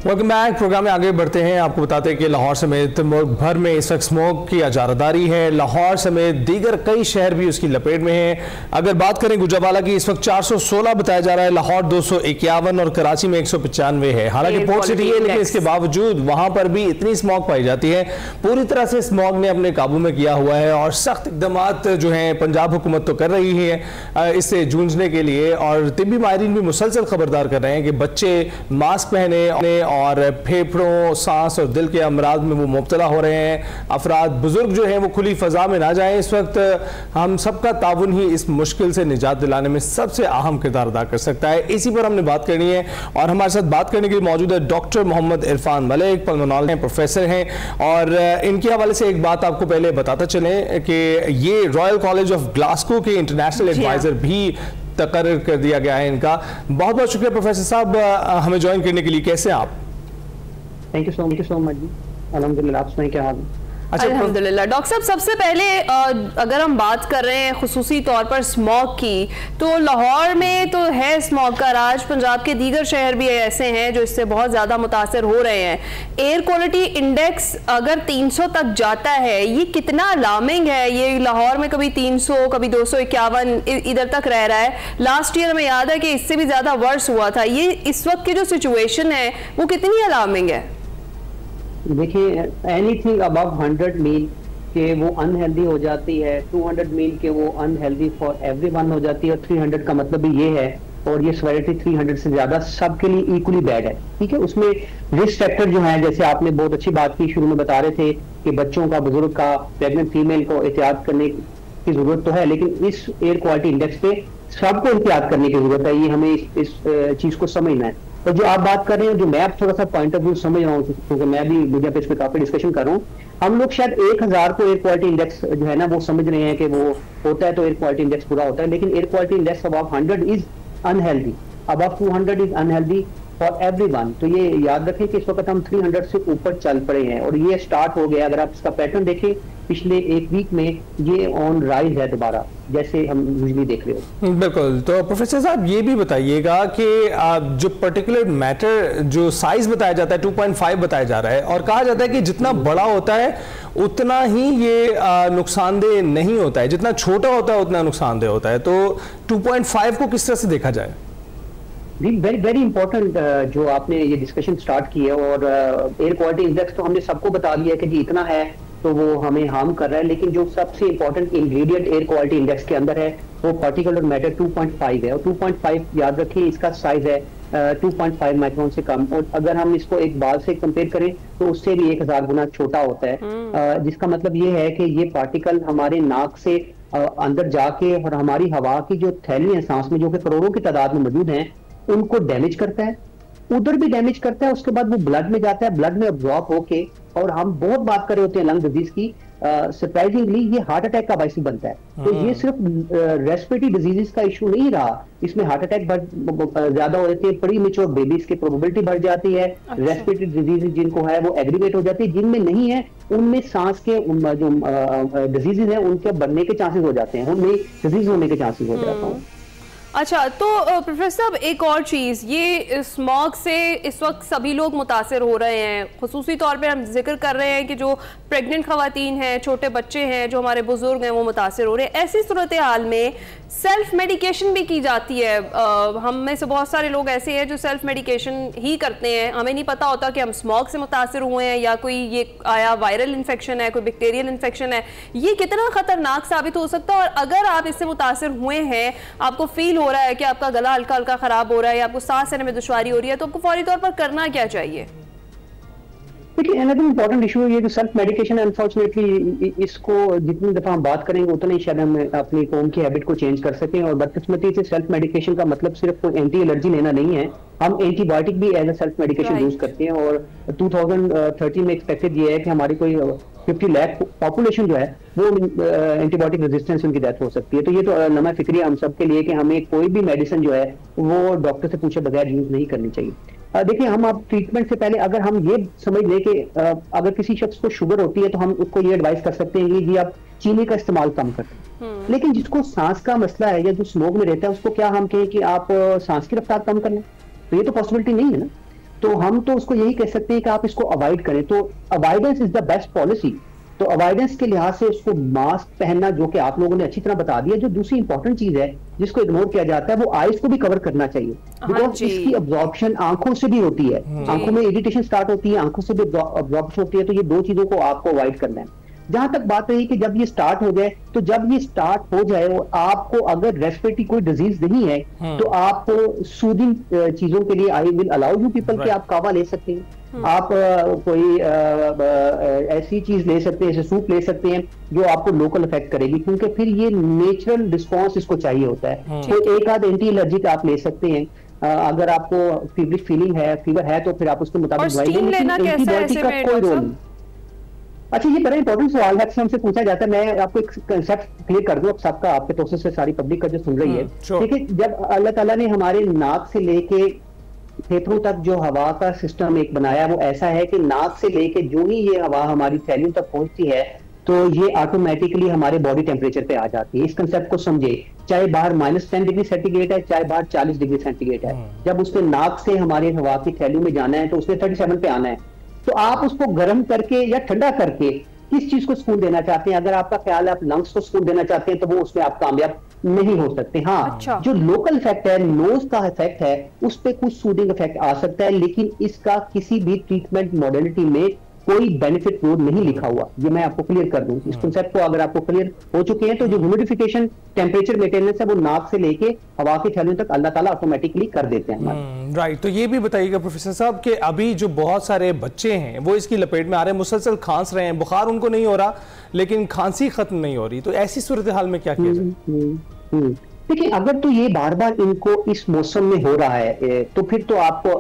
Welcome back. Programme में आगे बढ़ते हैं। आपको बताते हैं कि लाहौर समेत मुल्क भर में इस वक्त स्मोक की अजारदारी है। लाहौर समेत दीगर कई शहर भी उसकी लपेट में हैं। अगर बात करें गुजरावाला की, इस वक्त 416 बताया जा रहा है, लाहौर 251 और कराची में 195 है। हालांकि पोर्ट सिटी है, लेकिन इसके बावजूद वहां पर भी इतनी स्मोक पाई जाती है। पूरी तरह से स्मोक ने अपने काबू में किया हुआ है और सख्त इकदाम जो है पंजाब हुकूमत तो कर रही है इससे जूझने के लिए, और तिब्बी माहिरीन भी मुसलसल खबरदार कर रहे हैं कि बच्चे मास्क पहने और फेफड़ों, सांस और दिल के अमराज में वो मुब्तला हो रहे हैं। अफराद बुजुर्ग जो हैं वो खुली फजा में ना जाएं। इस वक्त हम सबका ताउन ही इस मुश्किल से निजात दिलाने में सबसे अहम किरदार अदा कर सकता है। इसी पर हमने बात करनी है और हमारे साथ बात करने के लिए मौजूद है डॉक्टर मोहम्मद इरफान मलिक, पल्मोनोलॉजिस्ट हैं, प्रोफेसर हैं। और इनके हवाले से एक बात आपको पहले बताता चले कि ये रॉयल कॉलेज ऑफ ग्लासगो के इंटरनेशनल एडवाइजर भी तकर्रर कर दिया गया है इनका। बहुत बहुत शुक्रिया प्रोफेसर साहब हमें ज्वाइन करने के लिए। कैसे हैं आप? थैंक यू सो मच जी। अल्हम्दुलिल्लाह, आप सुनाइए क्या हाल है? अच्छा, अल्हम्दुलिल्लाह। डॉक्टर साहब, सबसे पहले अगर हम बात कर रहे हैं खुसूसी तौर पर स्मॉग की, तो लाहौर में तो है स्मॉग का राज। पंजाब के दीगर शहर भी ऐसे हैं जो इससे बहुत ज़्यादा मुतासर हो रहे हैं। एयर क्वालिटी इंडेक्स अगर 300 तक जाता है, ये कितना अलार्मिंग है? ये लाहौर में कभी 300, कभी 251 इधर तक रह रहा है। लास्ट ईयर हमें याद है कि इससे भी ज़्यादा वर्स हुआ था। ये इस वक्त की जो सिचुएशन है वो कितनी अलार्मिंग है? देखिए, एनीथिंग अबव 100 मील के वो अनहेल्दी हो जाती है, 200 मील के वो अनहेल्दी फॉर एवरीवन हो जाती है, और 300 का मतलब भी ये है, और ये सेवेरिटी 300 से ज्यादा सबके लिए इक्वली बैड है। ठीक है, उसमें रिस्क फैक्टर जो है, जैसे आपने बहुत अच्छी बात की, शुरू में बता रहे थे कि बच्चों का, बुजुर्ग का, प्रेग्नेंट फीमेल को एहतियात करने की जरूरत तो है, लेकिन इस एयर क्वालिटी इंडेक्स पे सबको एहतियात करने की जरूरत है। ये हमें इस चीज को समझना है। तो जो आप बात कर रहे हैं, जो मैं थोड़ा सा पॉइंट ऑफ व्यू समझ रहा हूँ, क्योंकि मैं भी मीडिया पे इस पे काफी डिस्कशन कर रहा हूँ। हम लोग शायद 1000 को एयर क्वालिटी इंडेक्स जो है ना वो समझ रहे हैं कि वो होता है तो एयर क्वालिटी इंडेक्स पूरा होता है, लेकिन air quality index above 100 is unhealthy, above 200 is unhealthy for everyone. तो ये याद रखें कि इस वक्त हम 300 से ऊपर चल पड़े हैं और ये स्टार्ट हो गया। अगर आप इसका पैटर्न देखें, पिछले एक वीक में ये ऑन राइज है दोबारा, जैसे हम यूजुअली देख रहे हो। बिल्कुल। तो प्रोफेसर साहब ये भी बताइएगा कि जो पर्टिकुलर मैटर जो साइज बताया जाता है 2.5 बताया जा रहा है, और कहा जाता है कि जितना बड़ा होता है उतना ही ये नुकसानदेह नहीं होता है, जितना छोटा होता है उतना नुकसानदेह होता है। तो 2.5 को किस तरह से देखा जाए? वेरी वेरी इंपॉर्टेंट जो आपने ये डिस्कशन स्टार्ट की है, और एयर क्वालिटी इंडेक्स तो हमने सबको बता दिया कि जी इतना है तो वो हमें हार्म कर रहा है, लेकिन जो सबसे important ingredient air quality index के अंदर है वो पार्टिकुलर मैटर 2.5 है, और 2.5 याद रखिए इसका साइज है 2.5 माइक्रोन से कम। और अगर हम इसको एक बाल से कंपेयर करें तो उससे भी 1000 गुना छोटा होता है, जिसका मतलब ये है कि ये पार्टिकल हमारे नाक से अंदर जाके और हमारी हवा की जो थैली है सांस में, जो कि करोड़ों की तादाद में मौजूद है, उनको डैमेज करता है, उधर भी डैमेज करता है, उसके बाद वो ब्लड में जाता है, ब्लड में अब्जॉर्ब होके, और हम बहुत बात कर रहे होते हैं लंग डिजीज की, सरप्राइजिंगली ये हार्ट अटैक का बायस बनता है। तो ये सिर्फ रेस्पिरेटरी डिजीजेस का इशू नहीं रहा, इसमें हार्ट अटैक ज्यादा हो जाते हैं, प्री मैच्योर बेबीज की प्रोबेबिलिटी बढ़ जाती है। रेस्पिरेटरी डिजीज जिनको है वो एग्रीवेट हो जाती है, जिनमें नहीं है उनमें सांस के जो डिजीजेज है उनके बढ़ने के चांसेस हो जाते हैं, उनमें डिजीज होने के चांसेस हो जाता है। अच्छा, तो प्रोफेसर साहब एक और चीज़, ये स्मॉग से इस वक्त सभी लोग मुतासर हो रहे हैं। खुसूसी तौर पे हम जिक्र कर रहे हैं कि जो प्रेग्नेंट खवातीन हैं, छोटे बच्चे हैं, जो हमारे बुजुर्ग हैं, वो मुतासर हो रहे हैं। ऐसी सूरत हाल में सेल्फ मेडिकेशन भी की जाती है। हम में से बहुत सारे लोग ऐसे हैं जो सेल्फ मेडिकेशन ही करते हैं। हमें नहीं पता होता कि हम स्मॉग से मुतासर हुए हैं या कोई ये आया वायरल इन्फेक्शन है, कोई बैक्टीरियल इन्फेक्शन है। ये कितना खतरनाक साबित हो सकता है? और अगर आप इससे मुतासर हुए हैं, आपको फील हो रहा है कि आपका गला हल्का हल्का खराब हो रहा है या आपको सांस लेने में दुश्वारी हो रही है, तो आपको फौरी तौर पर करना क्या चाहिए? देखिए, अनदर इम्पोर्टेंट इशू है ये जो सेल्फ मेडिकेशन। अनफॉर्चुनेटली इसको जितनी दफा हम बात करेंगे उतना ही शायद हम अपनी कौम की हैबिट को चेंज कर सकें। और बदकिस्मती से सेल्फ मेडिकेशन का मतलब सिर्फ कोई एंटी एलर्जी लेना नहीं है, हम एंटीबायोटिक भी as a self medication use करते हैं। और 2030 में एक्सपेक्टेड ये है कि हमारी कोई 50 लाख पॉपुलेशन जो है वो एंटीबायोटिक रेजिस्टेंस उनकी डेथ हो सकती है। तो ये तो लम्हा फिक्री है हम सब के लिए कि हमें कोई भी मेडिसिन जो है वो डॉक्टर से पूछे बगैर यूज नहीं करनी चाहिए। देखिए, हम अब ट्रीटमेंट से पहले अगर हम ये समझ लें कि अगर किसी शख्स को शुगर होती है तो हम उसको ये एडवाइस कर सकते हैं कि आप चीनी का इस्तेमाल कम करें। लेकिन जिसको सांस का मसला है या जो स्मोक में रहता है उसको क्या हम कहें कि आप सांस की रफ्तार कम कर लें? तो ये तो पॉसिबिलिटी नहीं है ना। तो हम तो उसको यही कह सकते हैं कि आप इसको अवॉइड करें। तो avoidance is the best policy. तो अवॉइडेंस के लिहाज से उसको मास्क पहनना, जो कि आप लोगों ने अच्छी तरह बता दिया। जो दूसरी इंपॉर्टेंट चीज है जिसको इग्नोर किया जाता है, वो आईज को भी कवर करना चाहिए, बिकॉज इसकी अब्जॉर्प्शन आंखों से भी होती है। आंखों में इरिटेशन स्टार्ट होती है, आंखों से भी अब्जॉर्प्शन होती है। तो ये दो चीजों को आपको अवॉइड करना है। जहां तक बात रही कि जब ये स्टार्ट हो जाए, तो जब ये स्टार्ट हो जाए और आपको अगर रेस्पिरेटरी कोई डिजीज नहीं है, तो आप सूदिंग चीजों के लिए I will allow you people कि आप कावा ले सकते हैं, आप कोई ऐसी चीज ले सकते हैं, जैसे सूप ले सकते हैं जो आपको लोकल इफेक्ट करेगी, क्योंकि फिर ये नेचुरल रिस्पॉन्स इसको चाहिए होता है। तो एक आध एंटी एलर्जिक आप ले सकते हैं। अगर आपको फीवरिश फीलिंग है, फीवर है, तो फिर आप उसके मुताबिक दवाई लें, एंटीबायोटिक का कोई रोल नहीं। अच्छा, ये बड़ा इंपॉर्टेंट सवाल है, हमसे पूछा जाता है। मैं आपको एक कंसेप्ट क्लियर कर दूं अब सबका, आपके प्रोसेस से सारी पब्लिक का जो सुन रही है। देखिए, जब अल्लाह ताला ने हमारे नाक से लेके फेफड़ों तक जो हवा का सिस्टम एक बनाया, वो ऐसा है कि नाक से लेके जो ही ये हवा हमारी थैलियों तक पहुंचती है, तो ये ऑटोमेटिकली हमारे बॉडी टेम्परेचर पे आ जाती है। इस कंसेप्ट को समझे, चाहे बाहर -10 डिग्री सेंटीग्रेड है, चाहे बाहर 40 डिग्री सेंटीग्रेड है, जब उसने नाक से हमारे हवा की थैलियों में जाना है, तो उसने 37 पे आना है। तो आप उसको गर्म करके या ठंडा करके किस चीज को सुकून देना चाहते हैं? अगर आपका ख्याल है आप लंग्स को सुकून देना चाहते हैं, तो वो उसमें आप कामयाब नहीं हो सकते। हाँ, अच्छा। जो लोकल इफेक्ट है, नोज का इफेक्ट है, उस पर कुछ सूदिंग इफेक्ट आ सकता है, लेकिन इसका किसी भी ट्रीटमेंट मॉडलिटी में कोई बेनिफिट रोड नहीं लिखा हुआ। ये मैं आपको क्लियर कर दूं। इस कांसेप्ट को अगर आपको क्लियर हो चुके हैं, तो जो ह्यूमिडिफिकेशन, टेम्परेचर मेंटेनेंस है, वो नाक से लेके हवा की थैलियों तक अल्लाह ताला ऑटोमेटिकली कर देते हैं। राइट। तो ये भी बताइएगा प्रोफेसर साहब कि अभी जो बहुत सारे बच्चे हैं वो इसकी लपेट में आ रहे हैं, मुसलसल खांस रहे हैं, बुखार उनको नहीं हो रहा लेकिन खांसी खत्म नहीं हो रही, तो ऐसी सूरत हाल में क्या किया जाए? देखिए, अगर तो ये बार बार इनको इस मौसम में हो रहा है, तो फिर तो आपको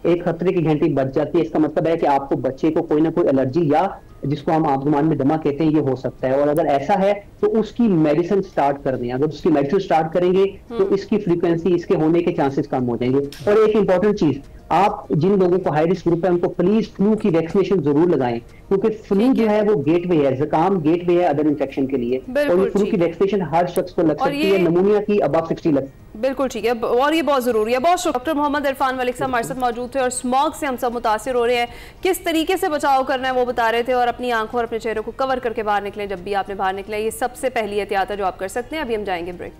एक खतरे की घंटी बज जाती है। इसका मतलब है कि आपको बच्चे को कोई ना कोई एलर्जी, या जिसको हम आम जुबान में दमा कहते हैं, ये हो सकता है। और अगर ऐसा है तो उसकी मेडिसिन स्टार्ट कर दें। अगर उसकी मेडिसिन स्टार्ट करेंगे तो इसकी फ्रीक्वेंसी, इसके होने के चांसेस कम हो जाएंगे। और एक इंपॉर्टेंट चीज, आप जिन लोगों को हाई रिस्क ग्रुप है, उनको प्लीज फ्लू की वैक्सीनेशन जरूर लगाएं, क्योंकि फ्लू जो है वो गेटवे है, जुकाम गेटवे है अदर इन्फेक्शन के लिए। और फ्लू की वैक्सीनेशन हर शख्स को लग सकती है, नमूनिया की अबव 60 लग। बिल्कुल ठीक है, और ये बहुत जरूरी है। बहुत डॉक्टर मोहम्मद इरफान मलिक साहब हमारे साथ मौजूद थे और स्मॉग से हम सब मुतासिर हो रहे हैं, किस तरीके से बचाव करना है वो बता रहे थे, और अपनी आंखों और अपने चेहरे को कवर करके बाहर निकले जब भी आपने बाहर निकला। ये सबसे पहली एहतियात है जो आप कर सकते हैं। अभी हम जाएंगे ब्रेक पर।